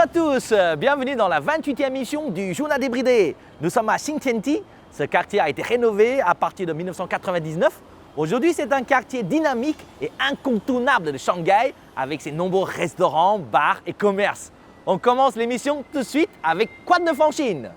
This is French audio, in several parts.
à tous, bienvenue dans la 28e émission du Journal débridé. Nous sommes à Xintiandi. Ce quartier a été rénové à partir de 1999. Aujourd'hui, c'est un quartier dynamique et incontournable de Shanghai avec ses nombreux restaurants, bars et commerces. On commence l'émission tout de suite avec Quoi de neuf en Chine?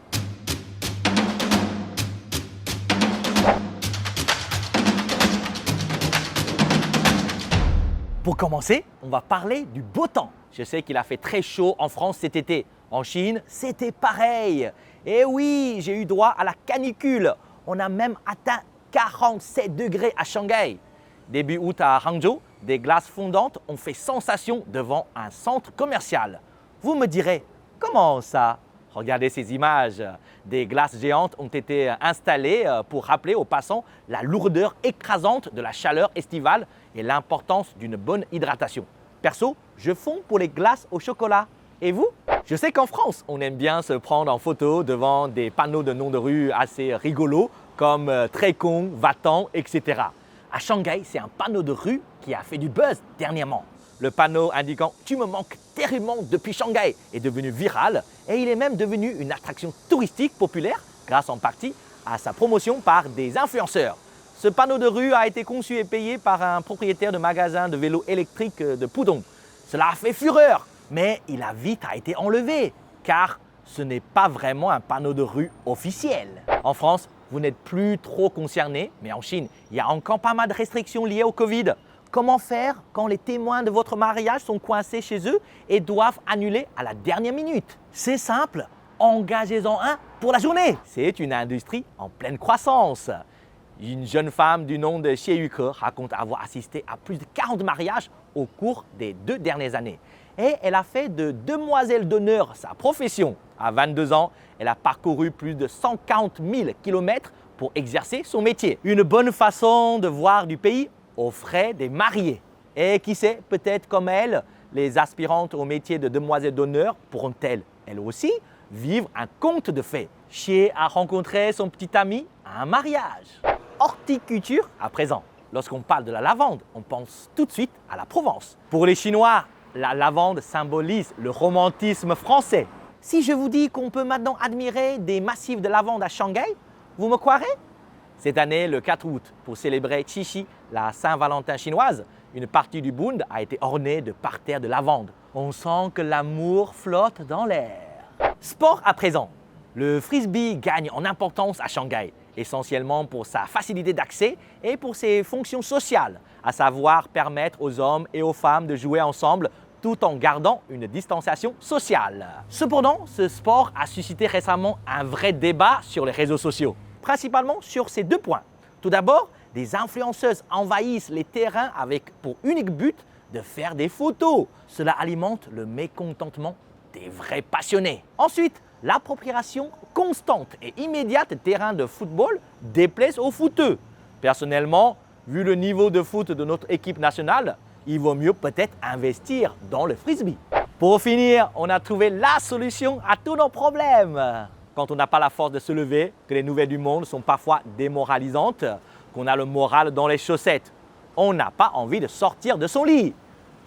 Pour commencer, on va parler du beau temps. Je sais qu'il a fait très chaud en France cet été. En Chine, c'était pareil. Et oui, j'ai eu droit à la canicule. On a même atteint 47 degrés à Shanghai. Début août à Hangzhou, des glaces fondantes ont fait sensation devant un centre commercial. Vous me direz, comment ça? Regardez ces images. Des glaces géantes ont été installées pour rappeler aux passants la lourdeur écrasante de la chaleur estivale et l'importance d'une bonne hydratation. Perso, je fonds pour les glaces au chocolat. Et vous? Je sais qu'en France, on aime bien se prendre en photo devant des panneaux de noms de rue assez rigolos comme Très con, Va-t'en, etc. À Shanghai, c'est un panneau de rue qui a fait du buzz dernièrement. Le panneau indiquant « Tu me manques terriblement depuis Shanghai » est devenu viral et il est même devenu une attraction touristique populaire grâce en partie à sa promotion par des influenceurs. Ce panneau de rue a été conçu et payé par un propriétaire de magasin de vélos électriques de Pudong. Cela a fait fureur, mais il a vite été enlevé car ce n'est pas vraiment un panneau de rue officiel. En France, vous n'êtes plus trop concernés, mais en Chine, il y a encore pas mal de restrictions liées au Covid. Comment faire quand les témoins de votre mariage sont coincés chez eux et doivent annuler à la dernière minute? C'est simple, engagez-en un pour la journée. C'est une industrie en pleine croissance. Une jeune femme du nom de Xie Yuke raconte avoir assisté à plus de 40 mariages au cours des 2 dernières années. Et elle a fait de demoiselle d'honneur sa profession. À 22 ans, elle a parcouru plus de 140 000 km pour exercer son métier. Une bonne façon de voir du pays aux frais des mariés. Et qui sait, peut-être comme elle, les aspirantes au métier de demoiselle d'honneur pourront-elles, elles aussi, vivre un conte de fées. Xie a rencontré son petit ami à un mariage. Horticulture à présent. Lorsqu'on parle de la lavande, on pense tout de suite à la Provence. Pour les Chinois, la lavande symbolise le romantisme français. Si je vous dis qu'on peut maintenant admirer des massifs de lavande à Shanghai, vous me croirez? Cette année, le 4 août, pour célébrer Qixi, la Saint-Valentin chinoise, une partie du Bund a été ornée de parterres de lavande. On sent que l'amour flotte dans l'air. Sport à présent. Le frisbee gagne en importance à Shanghai, essentiellement pour sa facilité d'accès et pour ses fonctions sociales, à savoir permettre aux hommes et aux femmes de jouer ensemble tout en gardant une distanciation sociale. Cependant, ce sport a suscité récemment un vrai débat sur les réseaux sociaux, principalement sur ces 2 points. Tout d'abord, des influenceuses envahissent les terrains avec pour unique but de faire des photos. Cela alimente le mécontentement des vrais passionnés. Ensuite, l'appropriation constante et immédiate des terrains de football déplaise aux footeux. Personnellement, vu le niveau de foot de notre équipe nationale, il vaut mieux peut-être investir dans le frisbee. Pour finir, on a trouvé la solution à tous nos problèmes. Quand on n'a pas la force de se lever, que les nouvelles du monde sont parfois démoralisantes, qu'on a le moral dans les chaussettes, on n'a pas envie de sortir de son lit.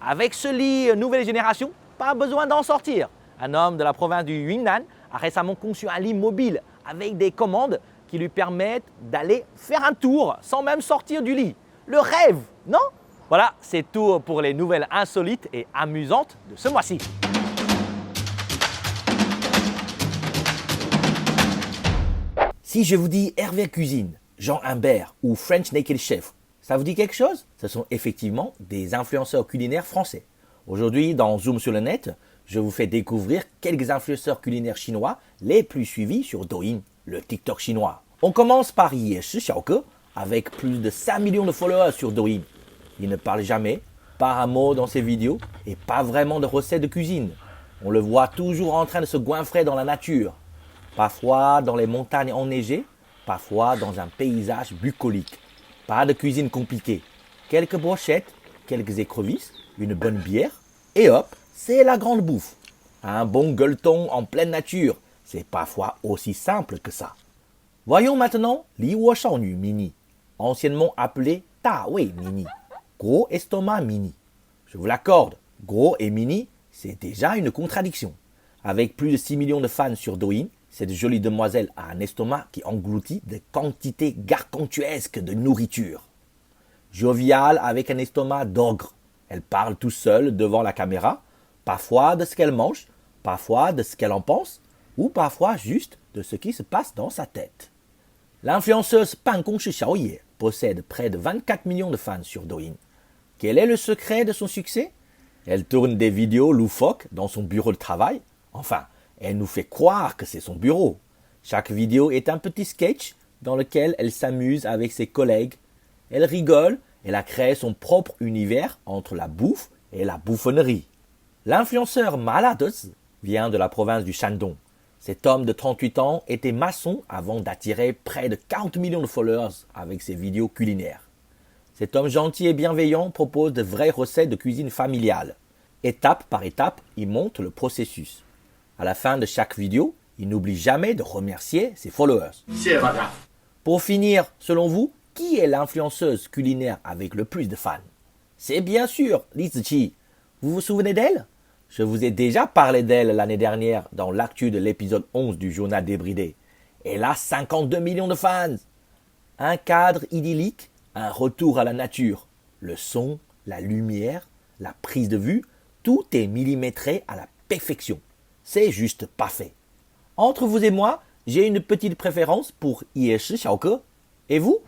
Avec ce lit nouvelle génération, pas besoin d'en sortir. Un homme de la province du Yunnan a récemment conçu un lit mobile avec des commandes qui lui permettent d'aller faire un tour sans même sortir du lit. Le rêve, non? Voilà, c'est tout pour les nouvelles insolites et amusantes de ce mois-ci. Si je vous dis Hervé Cuisine, Jean Humbert ou French Naked Chef, ça vous dit quelque chose? Ce sont effectivement des influenceurs culinaires français. Aujourd'hui, dans Zoom sur le net, je vous fais découvrir quelques influenceurs culinaires chinois les plus suivis sur Douyin, le TikTok chinois. On commence par Yeshi Xiaoge, avec plus de 5 millions de followers sur Douyin. Il ne parle jamais, pas un mot dans ses vidéos et pas vraiment de recettes de cuisine. On le voit toujours en train de se goinfrer dans la nature, parfois dans les montagnes enneigées, parfois dans un paysage bucolique. Pas de cuisine compliquée, quelques brochettes, quelques écrevisses, une bonne bière et hop, c'est la grande bouffe. Un bon gueuleton en pleine nature, c'est parfois aussi simple que ça. Voyons maintenant Li Wo Shaonu Mini, anciennement appelé Ta Wei Mini, gros estomac mini. Je vous l'accorde, gros et mini, c'est déjà une contradiction. Avec plus de 6 millions de fans sur Douyin, cette jolie demoiselle a un estomac qui engloutit des quantités gargantuesques de nourriture. Joviale avec un estomac d'ogre, elle parle tout seule devant la caméra, parfois de ce qu'elle mange, parfois de ce qu'elle en pense, ou parfois juste de ce qui se passe dans sa tête. L'influenceuse Pan Gongshi Xiaoye possède près de 24 millions de fans sur Douyin. Quel est le secret de son succès? Elle tourne des vidéos loufoques dans son bureau de travail. Enfin, elle nous fait croire que c'est son bureau. Chaque vidéo est un petit sketch dans lequel elle s'amuse avec ses collègues. Elle rigole, elle a créé son propre univers entre la bouffe et la bouffonnerie. L'influenceur Maladez vient de la province du Shandong. Cet homme de 38 ans était maçon avant d'attirer près de 40 millions de followers avec ses vidéos culinaires. Cet homme gentil et bienveillant propose de vraies recettes de cuisine familiale. Étape par étape, il montre le processus. À la fin de chaque vidéo, il n'oublie jamais de remercier ses followers. Pour finir, selon vous, qui est l'influenceuse culinaire avec le plus de fans? C'est bien sûr Li Ziqi. Vous vous souvenez d'elle? Je vous ai déjà parlé d'elle l'année dernière dans l'actu de l'épisode 11 du journal débridé. Elle a 52 millions de fans. Un cadre idyllique, un retour à la nature. Le son, la lumière, la prise de vue, tout est millimétré à la perfection. C'est juste parfait. Entre vous et moi, j'ai une petite préférence pour Yeshi Xiaoke. Et vous?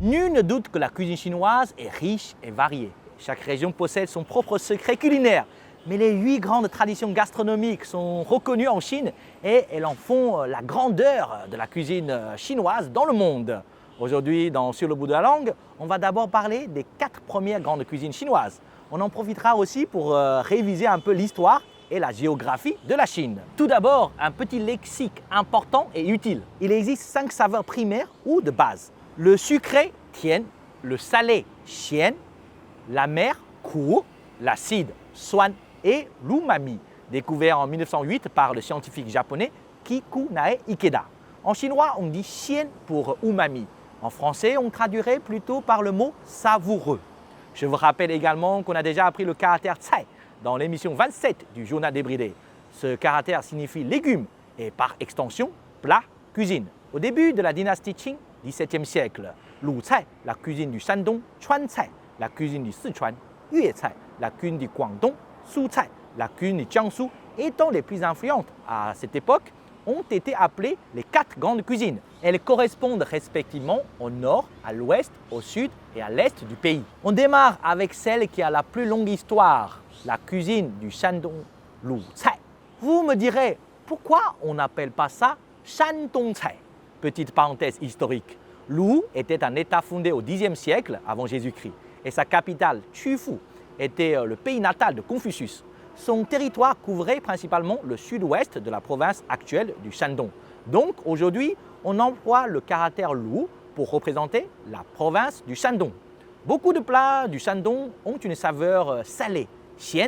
Nul ne doute que la cuisine chinoise est riche et variée. Chaque région possède son propre secret culinaire. Mais les 8 grandes traditions gastronomiques sont reconnues en Chine et elles en font la grandeur de la cuisine chinoise dans le monde. Aujourd'hui, Sur le bout de la langue, on va d'abord parler des 4 premières grandes cuisines chinoises. On en profitera aussi pour réviser un peu l'histoire et la géographie de la Chine. Tout d'abord, un petit lexique important et utile. Il existe 5 saveurs primaires ou de base. Le sucré, tian, le salé, xian, la mer, ku, l'acide, suan et l'umami, découvert en 1908 par le scientifique japonais Kikunae Ikeda. En chinois, on dit xian pour umami. En français, on traduirait plutôt par le mot savoureux. Je vous rappelle également qu'on a déjà appris le caractère cai dans l'émission 27 du journal débridé. Ce caractère signifie légumes et par extension plat, cuisine. Au début de la dynastie Qing, 17e siècle, Lu cai, la cuisine du Shandong, Chuan cai, la cuisine du Sichuan, Yue cai, la cuisine du Guangdong, Su cai, la cuisine du Jiangsu, étant les plus influentes à cette époque, ont été appelées les 4 grandes cuisines. Elles correspondent respectivement au nord, à l'ouest, au sud et à l'est du pays. On démarre avec celle qui a la plus longue histoire, la cuisine du Shandong Lu cai. Vous me direz, pourquoi on n'appelle pas ça Shandong cai? Petite parenthèse historique. Lu était un État fondé au Xe siècle avant Jésus-Christ et sa capitale, Qufu, était le pays natal de Confucius. Son territoire couvrait principalement le sud-ouest de la province actuelle du Shandong. Donc aujourd'hui, on emploie le caractère Lu pour représenter la province du Shandong. Beaucoup de plats du Shandong ont une saveur salée, xian,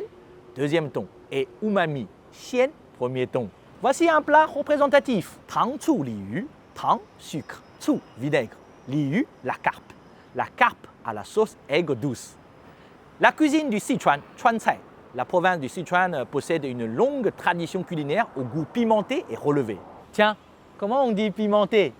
deuxième ton, et umami, xian, premier ton. Voici un plat représentatif, tang cu li yu, tang, sucre, cu, vinaigre, li yu, la carpe. La carpe à la sauce aigre douce. La cuisine du Sichuan, Chuan cai. La province du Sichuan possède une longue tradition culinaire au goût pimenté et relevé. Tiens, comment on dit pimenté?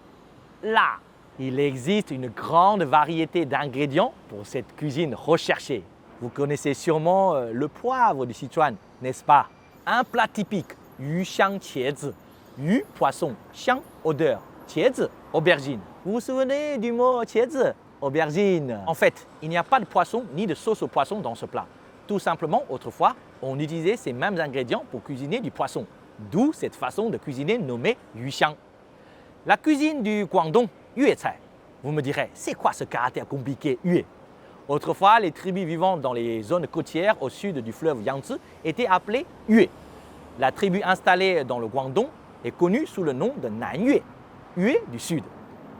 Là, il existe une grande variété d'ingrédients pour cette cuisine recherchée. Vous connaissez sûrement le poivre du Sichuan, n'est-ce pas? Un plat typique, yu xiang qiezi. Yu, poisson, xiang, odeur, qiezi, aubergine. Vous vous souvenez du mot qiezi? Aubergine. En fait, il n'y a pas de poisson ni de sauce au poisson dans ce plat. Tout simplement, autrefois, on utilisait ces mêmes ingrédients pour cuisiner du poisson. D'où cette façon de cuisiner nommée yuxiang. La cuisine du Guangdong, yue cai. Vous me direz, c'est quoi ce caractère compliqué yue? Autrefois, les tribus vivant dans les zones côtières au sud du fleuve Yangtze étaient appelées yue. La tribu installée dans le Guangdong est connue sous le nom de Nanyue, yue du sud.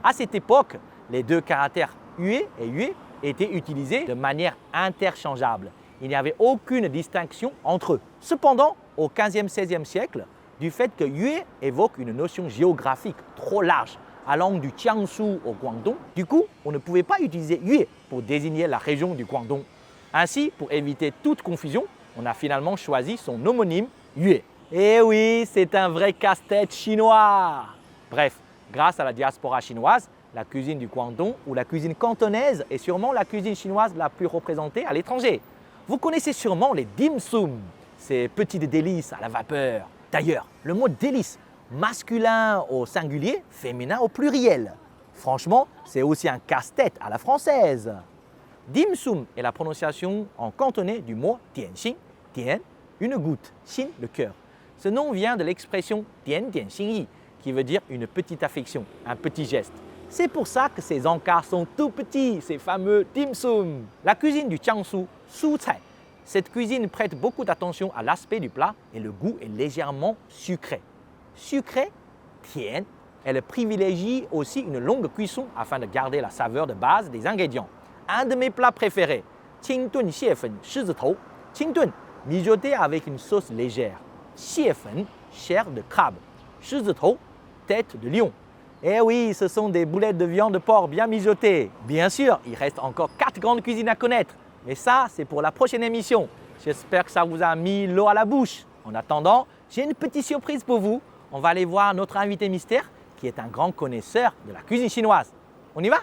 À cette époque, les deux caractères yue et yue étaient utilisés de manière interchangeable. Il n'y avait aucune distinction entre eux. Cependant, au 15e, 16e siècle, du fait que yue évoque une notion géographique trop large, allant du Jiangsu au Guangdong. Du coup, on ne pouvait pas utiliser Yue pour désigner la région du Guangdong. Ainsi, pour éviter toute confusion, on a finalement choisi son homonyme Yue. Et oui, c'est un vrai casse-tête chinois. Bref, grâce à la diaspora chinoise, la cuisine du Guangdong ou la cuisine cantonaise est sûrement la cuisine chinoise la plus représentée à l'étranger. Vous connaissez sûrement les dim sum, ces petites délices à la vapeur. D'ailleurs, le mot délice, masculin au singulier, féminin au pluriel. Franchement, c'est aussi un casse-tête à la française. Dim sum est la prononciation en cantonais du mot dianxin, dian, une goutte, xin, le cœur. Ce nom vient de l'expression dian dian xin yi, qui veut dire une petite affection, un petit geste. C'est pour ça que ces encarts sont tout petits, ces fameux dim sum. La cuisine du Jiangsu, su cai. Cette cuisine prête beaucoup d'attention à l'aspect du plat et le goût est légèrement sucré. Sucré, tian. Elle privilégie aussi une longue cuisson afin de garder la saveur de base des ingrédients. Un de mes plats préférés, qingdun xiefen shizitou. Qingdun, mijoté avec une sauce légère. Xiefen, chair de crabe. Shizitou, tête de lion. Eh oui, ce sont des boulettes de viande de porc bien mijotées. Bien sûr, il reste encore 4 grandes cuisines à connaître. Mais ça, c'est pour la prochaine émission. J'espère que ça vous a mis l'eau à la bouche. En attendant, j'ai une petite surprise pour vous. On va aller voir notre invité mystère qui est un grand connaisseur de la cuisine chinoise. On y va?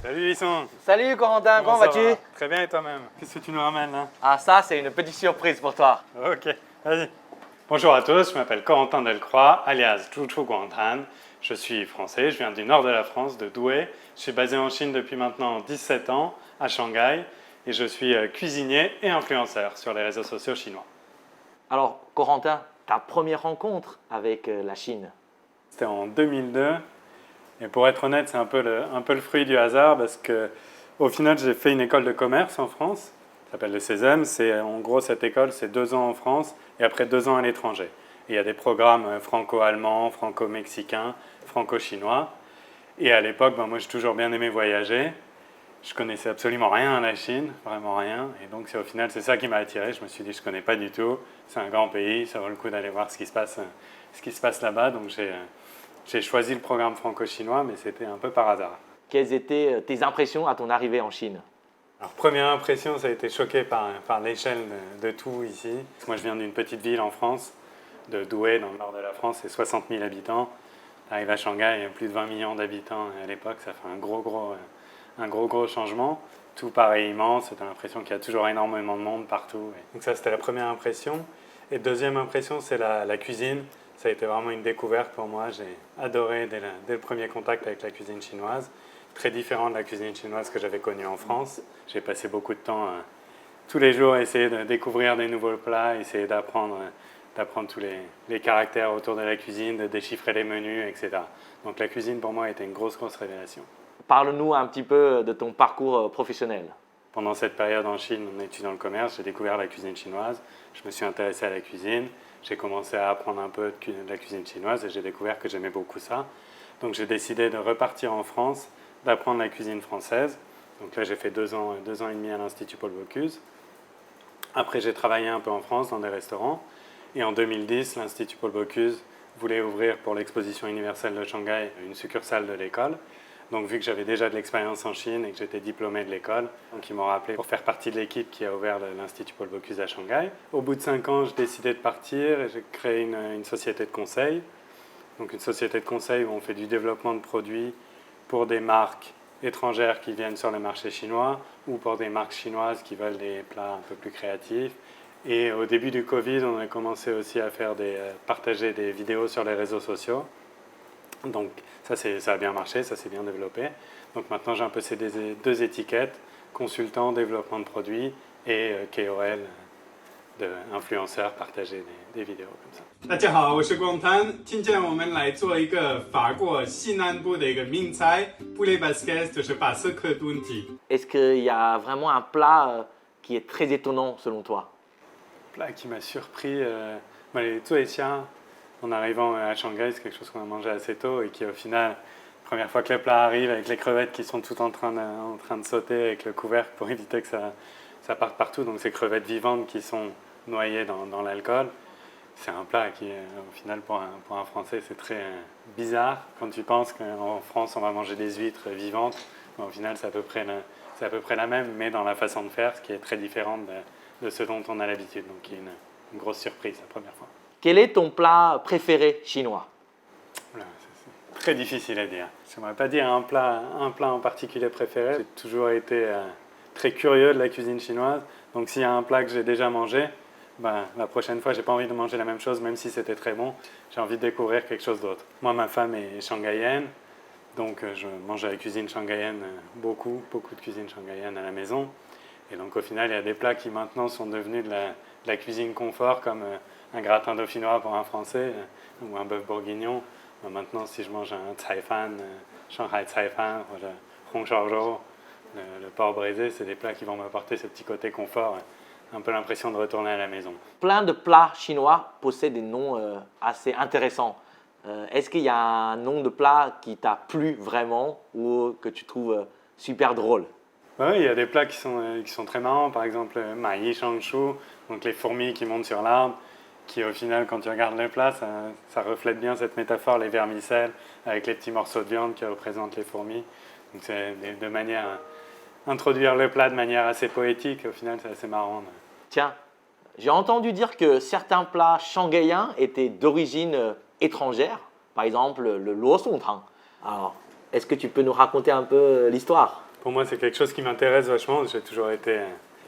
Salut Lisson. Salut Corentin, comment ça vas-tu? va? Très bien et toi-même? Qu'est-ce que tu nous ramènes là? Ah ça, c'est une petite surprise pour toi. Ok, vas-y. Bonjour à tous, je m'appelle Corentin Delcroix, alias Zhuchu Guangtan. Je suis français, je viens du nord de la France, de Douai. Je suis basé en Chine depuis maintenant 17 ans, à Shanghai. Et je suis cuisinier et influenceur sur les réseaux sociaux chinois. Alors Corentin, ta première rencontre avec la Chine? C'était en 2002. Et pour être honnête, c'est un peu le fruit du hasard parce qu'au final, j'ai fait une école de commerce en France. Ça s'appelle le CESEM. En gros, cette école, c'est 2 ans en France et après 2 ans à l'étranger. Et il y a des programmes franco-allemands, franco-mexicains, franco-chinois. Et à l'époque, moi, j'ai toujours bien aimé voyager. Je connaissais absolument rien à la Chine, vraiment rien. Et donc, au final, c'est ça qui m'a attiré. Je me suis dit, je ne connais pas du tout. C'est un grand pays, ça vaut le coup d'aller voir ce qui se passe là-bas. Donc, j'ai choisi le programme franco-chinois, mais c'était un peu par hasard. Quelles étaient tes impressions à ton arrivée en Chine? Alors, première impression, ça a été choqué par l'échelle de tout ici. Moi, je viens d'une petite ville en France, de Douai, dans le nord de la France, c'est 60 000 habitants. Tu arrives à Shanghai, il y a plus de 20 millions d'habitants. À l'époque, ça fait un gros changement. Tout paraît immense, tu as l'impression qu'il y a toujours énormément de monde partout. Donc ça, c'était la première impression. Et deuxième impression, c'est la cuisine. Ça a été vraiment une découverte pour moi. J'ai adoré dès le premier contact avec la cuisine chinoise. Très différent de la cuisine chinoise que j'avais connue en France. J'ai passé beaucoup de temps tous les jours à essayer de découvrir des nouveaux plats, essayer d'apprendre tous les caractères autour de la cuisine, de déchiffrer les menus, etc. Donc la cuisine pour moi a été une grosse révélation. Parle-nous un petit peu de ton parcours professionnel. Pendant cette période en Chine, en étudiant le commerce, j'ai découvert la cuisine chinoise. Je me suis intéressé à la cuisine. J'ai commencé à apprendre un peu de la cuisine chinoise et j'ai découvert que j'aimais beaucoup ça. Donc j'ai décidé de repartir en France, d'apprendre la cuisine française. Donc là, j'ai fait 2 ans et demi à l'Institut Paul Bocuse. Après, j'ai travaillé un peu en France dans des restaurants. Et en 2010, l'Institut Paul Bocuse voulait ouvrir pour l'exposition universelle de Shanghai une succursale de l'école. Donc vu que j'avais déjà de l'expérience en Chine et que j'étais diplômé de l'école, donc ils m'ont rappelé pour faire partie de l'équipe qui a ouvert l'Institut Paul Bocuse à Shanghai. Au bout de 5 ans, j'ai décidé de partir et j'ai créé une société de conseil. Donc une société de conseil où on fait du développement de produits pour des marques étrangères qui viennent sur le marché chinois ou pour des marques chinoises qui veulent des plats un peu plus créatifs. Et au début du Covid, on a commencé aussi à partager des vidéos sur les réseaux sociaux. Donc ça a bien marché, ça s'est bien développé. Donc maintenant j'ai un peu ces 2 étiquettes, consultant, développement de produits et KOL, influenceur, partager des vidéos comme ça. 大家好，我是光滩。今天我们来做一个法国西南部的一个名菜 poulet basquez， 就是巴斯克炖鸡。 Est-ce qu'il y a vraiment un plat qui est très étonnant selon toi? Plat qui m'a surpris, les zuexiang, en arrivant à Shanghai, c'est quelque chose qu'on a mangé assez tôt et qui au final, première fois que le plat arrive avec les crevettes qui sont toutes en train de sauter avec le couvercle pour éviter que ça part partout. Donc ces crevettes vivantes qui sont noyées dans l'alcool, c'est un plat qui, au final, pour un Français, c'est très bizarre. Quand tu penses qu'en France, on va manger des huîtres vivantes, au final, c'est à peu près la même, mais dans la façon de faire, ce qui est très différent de ce dont on a l'habitude. Donc il y a une grosse surprise la première fois. Quel est ton plat préféré chinois? Voilà, c'est très difficile à dire. Je n'aimerais pas dire un plat en particulier préféré. J'ai toujours été très curieux de la cuisine chinoise. Donc s'il y a un plat que j'ai déjà mangé, la prochaine fois, je n'ai pas envie de manger la même chose, même si c'était très bon. J'ai envie de découvrir quelque chose d'autre. Moi, ma femme est shanghaïenne, donc je mange à la cuisine shanghaïenne beaucoup de cuisine shanghaïenne à la maison. Et donc au final, il y a des plats qui maintenant sont devenus de la cuisine confort, comme un gratin dauphinois pour un Français ou un bœuf bourguignon. Maintenant, si je mange un cai fan, Shanghai cai fan, ou le hong shao zhou, le porc braisé, c'est des plats qui vont m'apporter ce petit côté confort, un peu l'impression de retourner à la maison. Plein de plats chinois possèdent des noms assez intéressants. Est-ce qu'il y a un nom de plat qui t'a plu vraiment ou que tu trouves super drôle? Oui, il y a des plats qui sont très marrants. Par exemple, ma yi shang shu, donc les fourmis qui montent sur l'arbre, qui au final, quand tu regardes le plat, ça reflète bien cette métaphore, les vermicelles, avec les petits morceaux de viande qui représentent les fourmis. Donc c'est de manière à introduire le plat de manière assez poétique. Au final, c'est assez marrant. Tiens, j'ai entendu dire que certains plats shanghaïens étaient d'origine étrangère. Par exemple, le luo song tang. Alors, est-ce que tu peux nous raconter un peu l'histoire? Pour moi, c'est quelque chose qui m'intéresse vachement. J'ai toujours été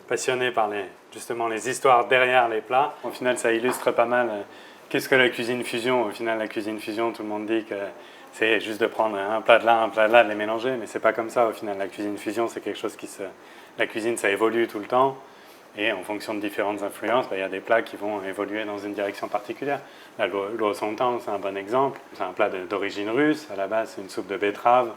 passionné par justement les histoires derrière les plats. Au final, ça illustre pas mal qu'est-ce que la cuisine fusion. Au final, la cuisine fusion, tout le monde dit que c'est juste de prendre un plat de là, de les mélanger, mais c'est pas comme ça. Au final, la cuisine fusion, c'est quelque chose la cuisine, ça évolue tout le temps. Et en fonction de différentes influences, il y a des plats qui vont évoluer dans une direction particulière. La luo song tang, c'est un bon exemple. C'est un plat d'origine russe. À la base, c'est une soupe de betterave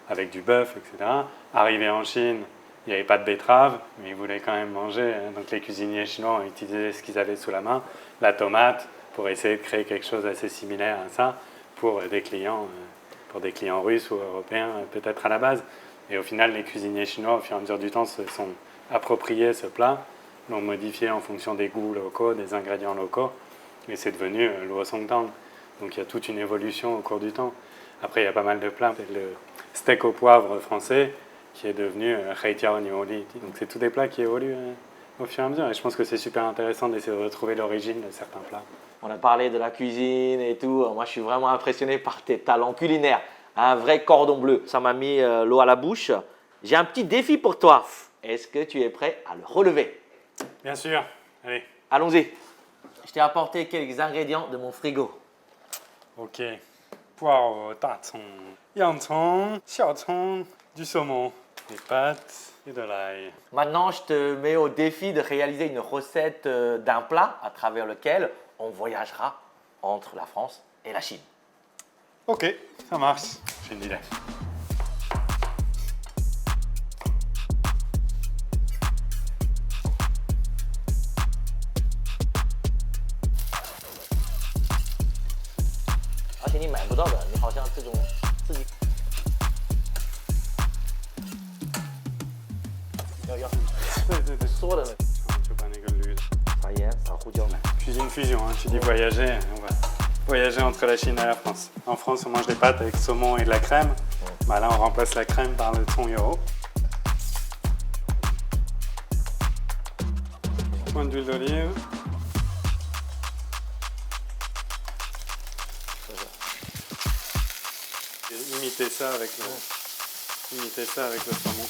avec du bœuf, etc. Arrivé en Chine, il n'y avait pas de betterave, mais ils voulaient quand même manger. Donc les cuisiniers chinois ont utilisé ce qu'ils avaient sous la main, la tomate, pour essayer de créer quelque chose d'assez similaire à ça pour des clients russes ou européens, peut-être à la base. Et au final, les cuisiniers chinois, au fur et à mesure du temps, se sont appropriés ce plat, l'ont modifié en fonction des goûts locaux, des ingrédients locaux, et c'est devenu luo song tang. Donc il y a toute une évolution au cours du temps. Après, il y a pas mal de plats. Le steak au poivre français qui est devenu hei jiao niu li. Donc c'est tous des plats qui évoluent au fur et à mesure. Et je pense que c'est super intéressant d'essayer de retrouver l'origine de certains plats. On a parlé de la cuisine et tout. Moi, je suis vraiment impressionné par tes talents culinaires. Un vrai cordon bleu. Ça m'a mis l'eau à la bouche. J'ai un petit défi pour toi. Est-ce que tu es prêt à le relever? Bien sûr. Allez. Allons-y. Je t'ai apporté quelques ingrédients de mon frigo. Ok. Poireaux, tacon, yangcong, xiaocong, du saumon, des pâtes et de l'ail. Maintenant, je te mets au défi de réaliser une recette d'un plat à travers lequel on voyagera entre la France et la Chine. Ok, ça marche. J'ai une idée. Cuisine fusion, hein. Tu dis voyager, on va voyager entre la Chine et la France. En France, on mange des pâtes avec saumon et de la crème. Là, on remplace la crème par le tsong yo. Point d'huile d'olive. Et imiter ça avec le saumon.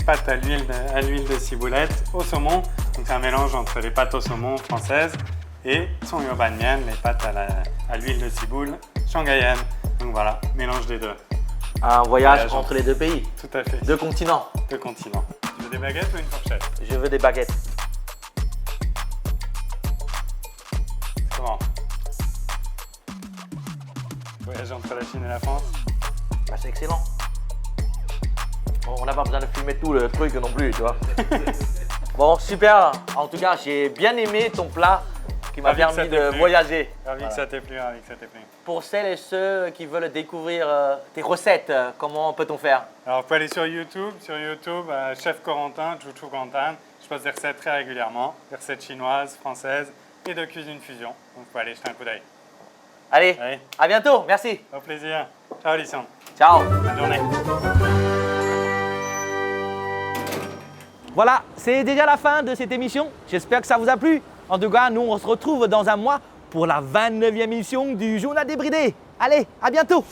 Pâtes à l'huile de ciboulette au saumon. Donc c'est un mélange entre les pâtes au saumon françaises et tsong yo ban mian, les pâtes à l'huile de ciboule shanghaïenne. Donc voilà, mélange des deux. Un voyage entre les deux pays. Tout à fait. Deux continents. Deux continents. Tu veux des baguettes ou une fourchette? Je veux des baguettes. Comment? Voyage entre la Chine et la France? Bah, c'est excellent. Bon, on n'a pas besoin de filmer tout le truc non plus, tu vois. Bon, super. En tout cas, j'ai bien aimé ton plat qui m'a Ravi que ça permis t'ait de plu. voyager. Ravi que ça t'ait plu, ravi que ça t'ait plu. Pour celles et ceux qui veulent découvrir tes recettes, comment peut-on faire? Alors, vous pouvez aller sur YouTube, Chef Corentin, Chouchou Corentin. Je poste des recettes très régulièrement, des recettes chinoises, françaises et de cuisine fusion. Donc, vous pouvez aller jeter un coup d'œil. Allez, Allez. à bientôt. Merci. Au plaisir. Ciao, Alison. Ciao. Bonne journée. Voilà, c'est déjà la fin de cette émission. J'espère que ça vous a plu. En tout cas, nous, on se retrouve dans un mois pour la 29e émission du Journal débridé. Allez, à bientôt.